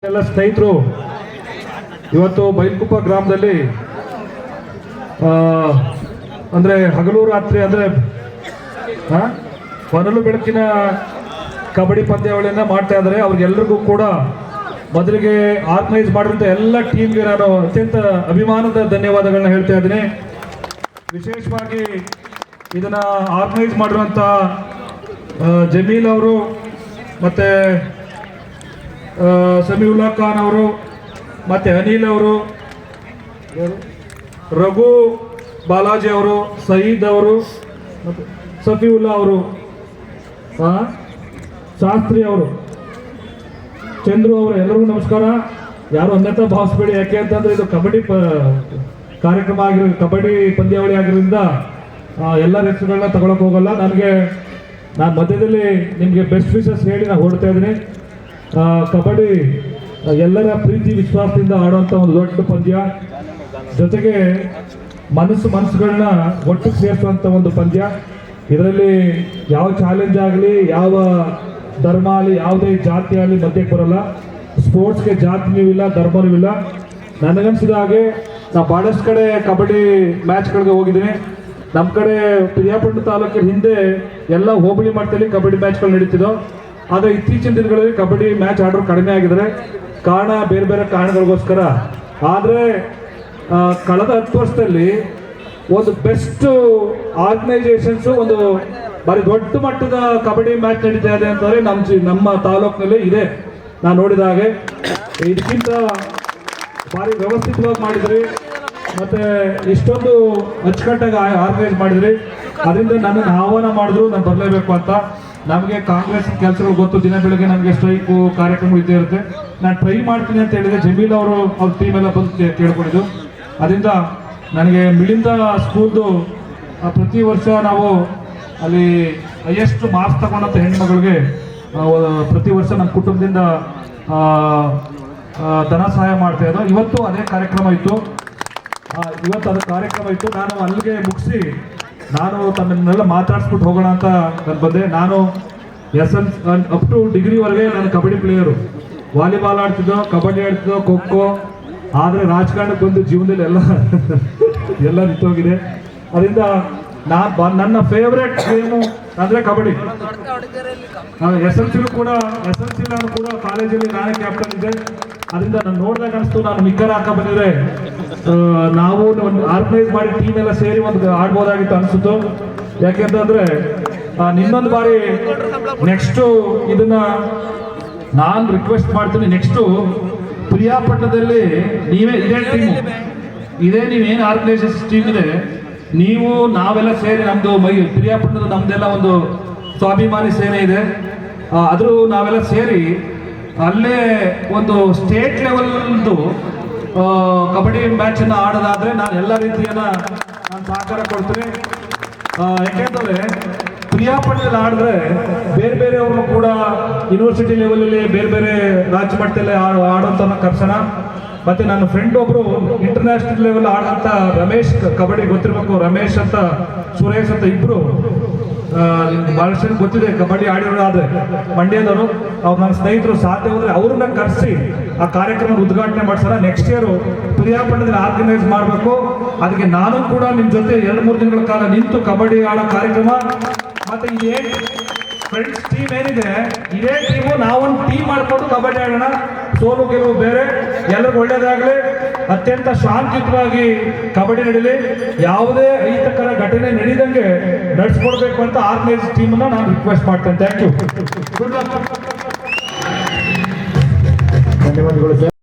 ಎಲ್ಲ ಸ್ನೇಹಿತರು ಇವತ್ತು ಬೈಲ್ಕುಪ್ಪ ಗ್ರಾಮದಲ್ಲಿ ಅಂದ್ರೆ ಹಗಲು ರಾತ್ರಿ ಅಂದ್ರೆ ಹೊನಲು ಬೆಳಕಿನ ಕಬಡ್ಡಿ ಪಂದ್ಯಾವಳಿಯನ್ನ ಮಾಡ್ತಾ ಇದ್ದಾರೆ. ಅವ್ರಿಗೆಲ್ಲರಿಗೂ ಕೂಡ ಮೊದಲಿಗೆ ಆರ್ಗನೈಸ್ ಮಾಡಿರುವಂತ ಎಲ್ಲ ಟೀಮ್ಗೆ ನಾನು ಅತ್ಯಂತ ಅಭಿಮಾನದ ಧನ್ಯವಾದಗಳನ್ನ ಹೇಳ್ತಾ ಇದ್ದೀನಿ. ವಿಶೇಷವಾಗಿ ಇದನ್ನ ಆರ್ಗನೈಸ್ ಮಾಡಿರುವಂತ ಜಮೀಲ್ ಅವರು ಮತ್ತೆ ಸಮೀವುಲ್ಲಾ ಖಾನ್ ಅವರು ಮತ್ತೆ ಅನಿಲ್ ಅವರು, ರಘು ಬಾಲಾಜಿ ಅವರು, ಸಯೀದ್ ಅವರು, ಸಫಿವುಲ್ಲಾ ಅವರು, ಶಾಸ್ತ್ರಿ ಅವರು, ಚಂದ್ರು ಅವರು, ಎಲ್ಲರಿಗೂ ನಮಸ್ಕಾರ. ಯಾರು ಅನ್ಯತಾ ಭಾವಿಸ್ಬೇಡಿ, ಯಾಕೆ ಅಂತಂದ್ರೆ ಇದು ಕಬಡ್ಡಿ ಕಾರ್ಯಕ್ರಮ ಕಬಡ್ಡಿ ಪಂದ್ಯಾವಳಿ ಆಗಿರೋದ್ರಿಂದ ಎಲ್ಲ ಹೆಸರುಗಳನ್ನ ತಗೊಳಕ್ ಹೋಗಲ್ಲ. ನಾನು ಮಧ್ಯದಲ್ಲಿ ನಿಮಗೆ ಬೆಸ್ಟ್ ವಿಶಸ್ ಹೇಳಿ ನಾನು ಹೊರಡ್ತಾ ಇದ್ದೀನಿ. ಕಬಡ್ಡಿ ಎಲ್ಲರ ಪ್ರೀತಿ ವಿಶ್ವಾಸದಿಂದ ಆಡುವಂಥ ಒಂದು ದೊಡ್ಡ ಪಂದ್ಯ, ಜೊತೆಗೆ ಮನಸ್ಸುಗಳನ್ನ ಒಟ್ಟಿಗೆ ಸೇರಿಸುವಂಥ ಒಂದು ಪಂದ್ಯ. ಇದರಲ್ಲಿ ಯಾವ ಚಾಲೆಂಜ್ ಆಗಲಿ, ಯಾವ ಧರ್ಮ ಆಗಲಿ, ಯಾವುದೇ ಜಾತಿ ಆಗಲಿ ಮಧ್ಯಕ್ಕೆ ಬರಲ್ಲ. ಸ್ಪೋರ್ಟ್ಸ್ಗೆ ಜಾತಿನೂ ಇಲ್ಲ, ಧರ್ಮನೂ ಇಲ್ಲ. ನನಗನ್ಸಿದ ಹಾಗೆ ನಾವು ಭಾಳಷ್ಟು ಕಡೆ ಕಬಡ್ಡಿ ಮ್ಯಾಚ್ಗಳಿಗೆ ಹೋಗಿದ್ದೀನಿ. ನಮ್ಮ ಕಡೆ ಪಿರಿಯಾಪಟ್ಟಣ ತಾಲೂಕಿನ ಹಿಂದೆ ಎಲ್ಲ ಹೋಬಳಿ ಮಟ್ಟದಲ್ಲಿ ಕಬಡ್ಡಿ ಮ್ಯಾಚ್ಗಳು ನಡೀತಿದ್ದವು. ಆದರೆ ಇತ್ತೀಚಿನ ದಿನಗಳಲ್ಲಿ ಕಬಡ್ಡಿ ಮ್ಯಾಚ್ ಆಡೋರು ಕಡಿಮೆ ಆಗಿದ್ದಾರೆ. ಕಾರಣ ಬೇರೆ ಬೇರೆ ಕಾರಣಗಳಿಗೋಸ್ಕರ. ಆದರೆ ಕಳೆದ 10 ವರ್ಷದಲ್ಲಿ ಒಂದು ಬೆಸ್ಟ್ ಆರ್ಗನೈಸೇಷನ್ಸು ಒಂದು ಭಾರಿ ದೊಡ್ಡ ಮಟ್ಟದ ಕಬಡ್ಡಿ ಮ್ಯಾಚ್ ನಡೀತಾ ಇದೆ ಅಂತಂದರೆ ನಮ್ಮ ತಾಲೂಕಿನಲ್ಲಿ ಇದೆ. ನಾನು ನೋಡಿದ ಹಾಗೆ ಇದಕ್ಕಿಂತ ಭಾರಿ ವ್ಯವಸ್ಥಿತವಾಗಿ ಮಾಡಿದ್ರಿ, ಮತ್ತೆ ಇಷ್ಟೊಂದು ಅಚ್ಚುಕಟ್ಟಾಗಿ ಆರ್ಗನೈಸ್ ಮಾಡಿದ್ರಿ. ಅದರಿಂದ ನನ್ನನ್ನು ಆಹ್ವಾನ ಮಾಡಿದ್ರು, ನಾನು ಬರಲೇಬೇಕು ಅಂತ. ನಮಗೆ ಕಾಂಗ್ರೆಸ್ ಕೆಲಸಗಳು ಗೊತ್ತು, ದಿನ ಬೆಳಗ್ಗೆ ನಮಗೆ ಸ್ಟ್ರೈಕು ಕಾರ್ಯಕ್ರಮಗಳು ಇದ್ದೇ ಇರುತ್ತೆ. ನಾನು ಟ್ರೈ ಮಾಡ್ತೀನಿ ಅಂತ ಹೇಳಿದೆ. ಜಮೀಲ್ ಅವರು ಅವ್ರ ಟೀಮ್ ಎಲ್ಲ ಬಂದು ಕೇಳ್ಕೊಂಡಿದ್ದು. ಅದರಿಂದ ನನಗೆ ಮಿಳಿಂದ ಸ್ಕೂಲ್ದು ಪ್ರತಿ ವರ್ಷ ನಾವು ಅಲ್ಲಿ ಹೈಯೆಸ್ಟ್ ಮಾರ್ಕ್ಸ್ ತಗೊಂಡಂಥ ಹೆಣ್ಮಗಳಿಗೆ ಪ್ರತಿ ವರ್ಷ ನಮ್ಮ ಕುಟುಂಬದಿಂದ ಧನ ಸಹಾಯ ಮಾಡ್ತಾ ಇದ್ದೋ. ಇವತ್ತು ಅದೇ ಕಾರ್ಯಕ್ರಮ ಇತ್ತು. ನಾನು ಅಲ್ಲಿಗೆ ಮುಗಿಸಿ ನಾನು ತಮ್ಮನ್ನೆಲ್ಲ ಮಾತಾಡಿಸ್ಬಿಟ್ಟು ಹೋಗೋಣ ಅಂತ ನಾನು ಬಂದೆ. ನಾನು ಅಪ್ ಟು ಡಿಗ್ರಿವರೆಗೆ ನಾನು ಕಬಡ್ಡಿ ಪ್ಲೇಯರು. ವಾಲಿಬಾಲ್ ಆಡ್ತಿದ್ದೋ, ಕಬಡ್ಡಿ ಆಡ್ತಿದ್ದೋ, ಖೋ. ಆದರೆ ರಾಜಕಾರಣಕ್ಕೆ ಬಂದು ಜೀವನದಲ್ಲಿ ಎಲ್ಲ ನಿಂತೋಗಿದೆ. ಅದರಿಂದ ನನ್ನ ಫೇವ್ರೆಟ್ ಗೇಮು ಅಂದರೆ ಕಬಡ್ಡಿ. SLC ನಾನು ಕೂಡ ಕಾಲೇಜಲ್ಲಿ ನಾನೇ ಕ್ಯಾಪ್ಟನ್ ಇದ್ದೆ. ಅದರಿಂದ ನಾನು ನೋಡಿದಾಗ ಅನಿಸ್ತು, ನಾನು ನಿಕ್ಕರ್ ಹಾಕ ಬಂದಿದ್ರೆ ನಾವು ಒಂದು ಆರ್ಗನೈಸ್ ಮಾಡಿ ಟೀಮ್ ಎಲ್ಲ ಸೇರಿ ಒಂದು ಆಡ್ಬೋದಾಗಿತ್ತು ಅನಿಸುತ್ತು. ಯಾಕೆಂತಂದ್ರೆ ಇನ್ನೊಂದು ಬಾರಿ ನೆಕ್ಸ್ಟು ಇದನ್ನ ನಾನು ರಿಕ್ವೆಸ್ಟ್ ಮಾಡ್ತೀನಿ. ನೆಕ್ಸ್ಟು ಪ್ರಿಯಾಪಟ್ಟಣದಲ್ಲಿ ನೀವೇನು ಆರ್ಗನೈಸೇಷನ್ ಟೀಮ್ ಇದೆ, ನಾವೆಲ್ಲ ಸೇರಿ ನಮ್ದು ಪ್ರಿಯಾಪಟ್ಟಣದ ನಮ್ದೆಲ್ಲ ಒಂದು ಸ್ವಾಭಿಮಾನಿ ಸೇನೆ ಇದೆ. ಆದರೂ ನಾವೆಲ್ಲ ಸೇರಿ ಅಲ್ಲೇ ಒಂದು ಸ್ಟೇಟ್ ಲೆವೆಲ್ದು ಕಬಡ್ಡಿ ಮ್ಯಾಚನ್ನು ಆಡೋದಾದ್ರೆ ನಾನು ಎಲ್ಲ ರೀತಿಯನ್ನ ನಾನು ಸಹಕಾರ ಕೊಡ್ತೀನಿ. ಯಾಕೆಂತಂದ್ರೆ ಪ್ರಿಯಾಪಟ್ಟಣದಲ್ಲಿ ಆಡಿದ್ರೆ ಬೇರೆ ಬೇರೆಯವ್ರನ್ನು ಕೂಡ ಯೂನಿವರ್ಸಿಟಿ ಲೆವೆಲಲ್ಲಿ ಬೇರೆ ಬೇರೆ ರಾಜ್ಯ ಮಟ್ಟದಲ್ಲಿ ಆಡೋಂಥ ಕರ್ಸೋಣ. ಮತ್ತೆ ನನ್ನ ಫ್ರೆಂಡ್ ಒಬ್ರು ಇಂಟರ್ನ್ಯಾಷನಲ್ ಲೆವೆಲ್ ಆಡೋಂಥ ರಮೇಶ್, ಕಬಡ್ಡಿ ಗೊತ್ತಿರ್ಬೇಕು, ರಮೇಶ್ ಅಂತ ಸುರೇಶ್ ಅಂತ ಇಬ್ರು ಬಹಳಷ್ಟು ಜನ ಗೊತ್ತಿದೆ ಕಬಡ್ಡಿ ಆಡಿರೋರು. ಆದ್ರೆ ಮಂಡ್ಯದವರು ಅವ್ರು ನನ್ನ ಸ್ನೇಹಿತರು. ಸಾಧ್ಯ ಹೋದ್ರೆ ಅವ್ರನ್ನ ಕರೆಸಿ ಆ ಕಾರ್ಯಕ್ರಮ ಉದ್ಘಾಟನೆ ಮಾಡ್ಸೋಣ. ನೆಕ್ಸ್ಟ್ ಇಯರ್ ಪ್ರಿಯಾಪಟ್ಟಣದಲ್ಲಿ ಆರ್ಗನೈಸ್ ಮಾಡಬೇಕು. ಅದಕ್ಕೆ ನಾನು ಕೂಡ ನಿಮ್ಮ ಜೊತೆ 2-3 ದಿನಗಳ ಕಾಲ ನಿಂತು ಕಬಡ್ಡಿ ಆಡೋ ಕಾರ್ಯಕ್ರಮ. ಮತ್ತೆ ಇದೇನು ಫ್ರೆಂಡ್ಸ್ ಟೀಮ್ ಏನಿದೆ, ಇದೇ ಟೀಮು ನಾವೊಂದು ಟೀಮ್ ಮಾಡಿಕೊಂಡು ಕಬಡ್ಡಿ ಆಡೋಣ. ಸೋಲು ಗೆಲುವು ಬೇರೆ, ಎಲ್ಲರಿಗೂ ಒಳ್ಳೇದಾಗಲಿ. ಅತ್ಯಂತ ಶಾಂತಿಯುತವಾಗಿ ಕಬಡ್ಡಿ ನಡೀಲಿ. ಯಾವುದೇ ಅಹಿತಕರ ಘಟನೆ ನಡೀದಂಗೆ ನಡೆಸ್ಕೊಡ್ಬೇಕು ಅಂತ ಆರ್ಗನೈಸ್ ಟೀಮನ್ನ ನಾನು ರಿಕ್ವೆಸ್ಟ್ ಮಾಡ್ತೇನೆ. Thank you. ಧನ್ಯವಾದಗಳು ಸರ್.